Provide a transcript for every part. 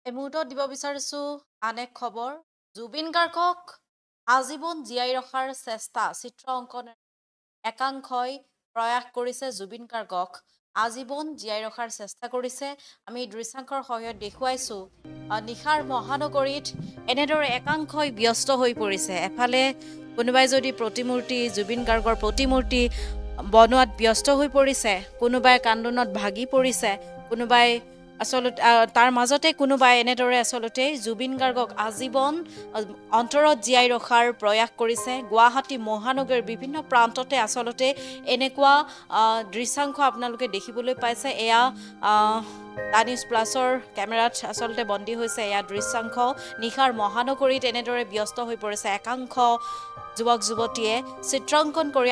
এই মুহূৰ্তত দিব বিচাৰিছো আন এক খবৰ জুবিন গাৰ্গক আজীৱন জীয়াই ৰখাৰ চেষ্টা চিত্ৰ অংকন একাংশই প্ৰয়াস কৰিছে জুবিন গাৰ্গক আজীৱন জীয়াই ৰখাৰ চেষ্টা কৰিছে আমি দৃশ্যাংকৰ সহায়ত দেখুৱাইছো নিশাৰ মহানগৰীত এনেদৰে একাংশই ব্যস্ত হৈ পৰিছে এফালে কোনোবাই যদি প্ৰতিমূৰ্তি জুবিন গাৰ্গৰ প্ৰতিমূৰ্তি বনোৱাত ব্যস্ত হৈ পৰিছে কোনোবাই কান্দোনত ভাগি পৰিছে কোনোবাই আচলতে তাৰ মাজতে কোনোবাই এনেদৰে আচলতে জুবিন গাৰ্গক আজীৱন অন্তৰত জীয়াই ৰখাৰ প্ৰয়াস কৰিছে গুৱাহাটী মহানগৰীৰ বিভিন্ন প্ৰান্ততে আচলতে এনেকুৱা দৃশ্যাংশ আপোনালোকে দেখিবলৈ পাইছে এয়া টানিউজ প্লাছৰ কেমেৰাত আচলতে বন্দী হৈছে এয়া দৃশ্যাংশ নিশাৰ মহানগৰীত এনেদৰে ব্যস্ত হৈ পৰিছে একাংশ যুৱক যুৱতীয়ে চিত্ৰাংকন কৰি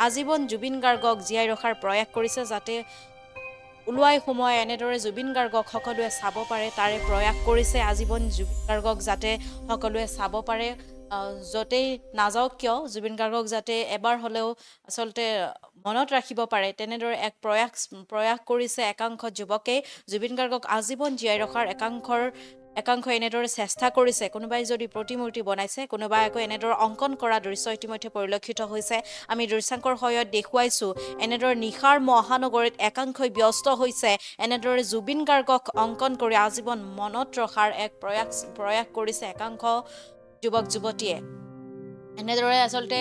আজীৱন জুবিন গাৰ্গক জীয়াই ৰখাৰ প্ৰয়াস কৰিছে যাতে ওলোৱাই সময় এনেদৰে জুবিন গাৰ্গক সকলোৱে চাব পাৰে তাৰে প্ৰয়াস কৰিছে আজীৱন জুবিন গাৰ্গক যাতে সকলোৱে চাব পাৰে য'তেই নাযাওক কিয় জুবিন গাৰ্গক যাতে এবাৰ হ'লেও আচলতে মনত ৰাখিব পাৰে তেনেদৰে এক প্ৰয়াস কৰিছে একাংশ যুৱকে জুবিন গাৰ্গক আজীৱন জীয়াই ৰখাৰ একাংশ এনেদৰে চেষ্টা কৰিছে কোনোবাই যদি প্ৰতিমূৰ্তি বনাইছে কোনোবাই আকৌ এনেদৰে অংকন কৰা দৃশ্য ইতিমধ্যে পৰিলক্ষিত হৈছে আমি দৃশ্যাংকৰ সহায়ত দেখুৱাইছো এনেদৰে নিশাৰ মহানগৰীত একাংশই ব্যস্ত হৈছে এনেদৰে জুবিন গাৰ্গক অংকন কৰি আজীৱন মনত ৰখাৰ এক প্ৰয়াস কৰিছে একাংশ যুৱক যুৱতীয়ে এনেদৰে আচলতে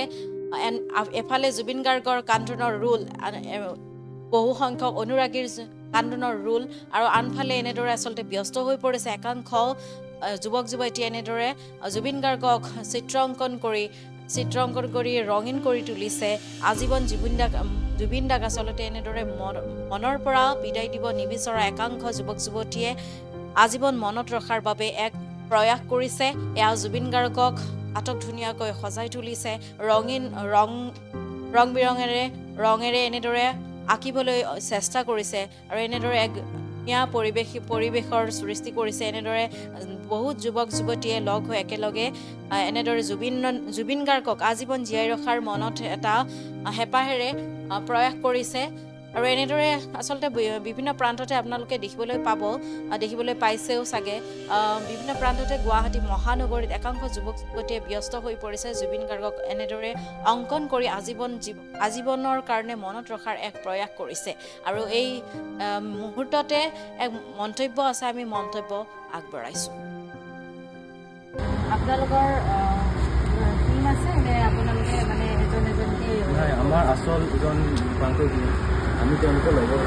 এফালে জুবিন গাৰ্গৰ কান্দোনৰ ৰোল বহু সংখ্যক অনুৰাগীৰ কান্দোনৰ ৰোল আৰু আনফালে এনেদৰে আচলতে ব্যস্ত হৈ পৰিছে একাংশ যুৱক যুৱতীয়ে এনেদৰে জুবিন গাৰ্গক চিত্ৰ অংকন কৰি ৰঙীন কৰি তুলিছে আজীৱন জুবিন দাক আচলতে এনেদৰে মনৰ পৰা বিদায় দিব নিবিচৰা একাংশ যুৱক যুৱতীয়ে আজীৱন মনত ৰখাৰ বাবে এক প্ৰয়াস কৰিছে এয়া জুবিন গাৰ্গক আটক ধুনীয়াকৈ সজাই তুলিছে ৰং ৰঙেৰে এনেদৰে আঁকিবলৈ চেষ্টা কৰিছে আৰু এনেদৰে এক ধুনীয়া পৰিৱেশৰ সৃষ্টি কৰিছে এনেদৰে বহুত যুৱক যুৱতীয়ে লগ হৈ একেলগে এনেদৰে জুবিন গাৰ্গক আজীৱন জীয়াই ৰখাৰ মনত এটা হেঁপাহেৰে প্ৰয়াস কৰিছে আৰু এনেদৰে আচলতে বিভিন্ন প্ৰান্ততে আপোনালোকে দেখিবলৈ পাইছেও চাগে বিভিন্ন প্ৰান্ততে গুৱাহাটী মহানগৰীত একাংশ যুৱক যুৱতীয়ে ব্যস্ত হৈ পৰিছে জুবিন গাৰ্গক এনেদৰে অংকন কৰি আজীৱনৰ কাৰণে মনত ৰখাৰ এক প্ৰয়াস কৰিছে আৰু এই মুহূৰ্ততে এক মন্তব্য আছে আমি মন্তব্য আগবঢ়াইছোঁ আপোনালোকৰ টিম আছে নে আপোনালোকে মানে এজনকৈ আমাৰ আচল এজন প্ৰান্তৰ আমি তেওঁলোকৰ লগৰ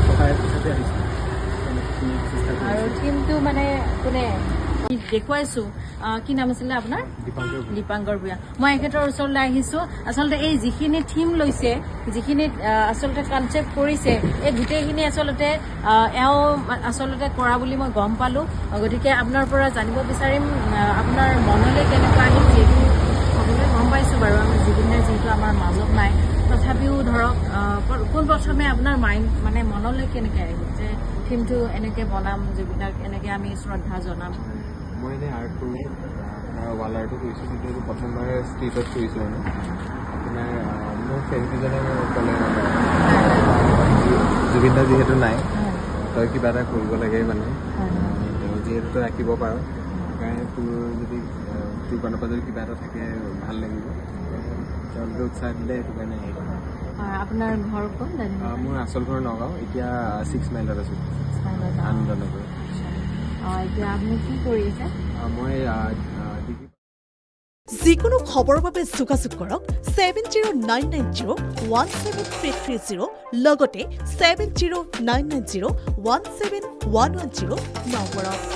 সহায়ৰ পিছতে আহিছোঁ আৰু টিমটো মানে কোনে দেখুৱাইছো কি নাম আছিলে আপোনাৰ দীপাংকৰ ভূঞা মই এখেতৰ ওচৰলৈ আহিছোঁ আচলতে এই যিখিনি থিম লৈছে যিখিনি আচলতে কনচেপ্ট কৰিছে এই গোটেইখিনি আচলতে এওঁ আচলতে কৰা বুলি মই গম পালোঁ গতিকে আপোনাৰ পৰা জানিব বিচাৰিম আপোনাৰ মনলৈ কেনেকুৱা আহিল যিহেতু সকলোৱে গম পাইছোঁ বাৰু আমি জুবিনে যিহেতু আমাৰ মাজত নাই তথাপিও ধৰক পোনপ্ৰথমে আপোনাৰ মানে মনলৈ কেনেকৈ আহিল যে থিমটো এনেকৈ বনাম জুবিনক এনেকৈ আমি শ্ৰদ্ধা জনাম মই এনেই আৰ্ট কৰোঁ আপোনাৰ ৱাল আৰ্টো কৰিছোঁ কিন্তু এইটো প্ৰথমবাৰ ষ্ট্ৰীটত কৰিছোঁ মানে আপোনাৰ মোৰ ফ্ৰেণ্ডকেইজনে ক'লে জুবিন দা যিহেতু নাই তই কিবা এটা কৰিব লাগে মানে যিহেতু তই আঁকিব পাৰ সেইকাৰণে তোৰ যদি তোৰ কাৰণৰ পৰা যদি কিবা এটা থাকে ভাল লাগিব তেওঁলোকে উৎসাহ দিলে সেইটো কাৰণে আপোনাৰ ঘৰ ক'ত মোৰ আচল ঘৰ নগাঁও এতিয়া 6 মাইলত আছোঁ আনন্দনগৰ এতিয়া আপুনি কি কৰি আছে মই যিকোনো খবৰৰ বাবে যোগাযোগ কৰক 7099017330 লগতে 7099017110 নম্বৰত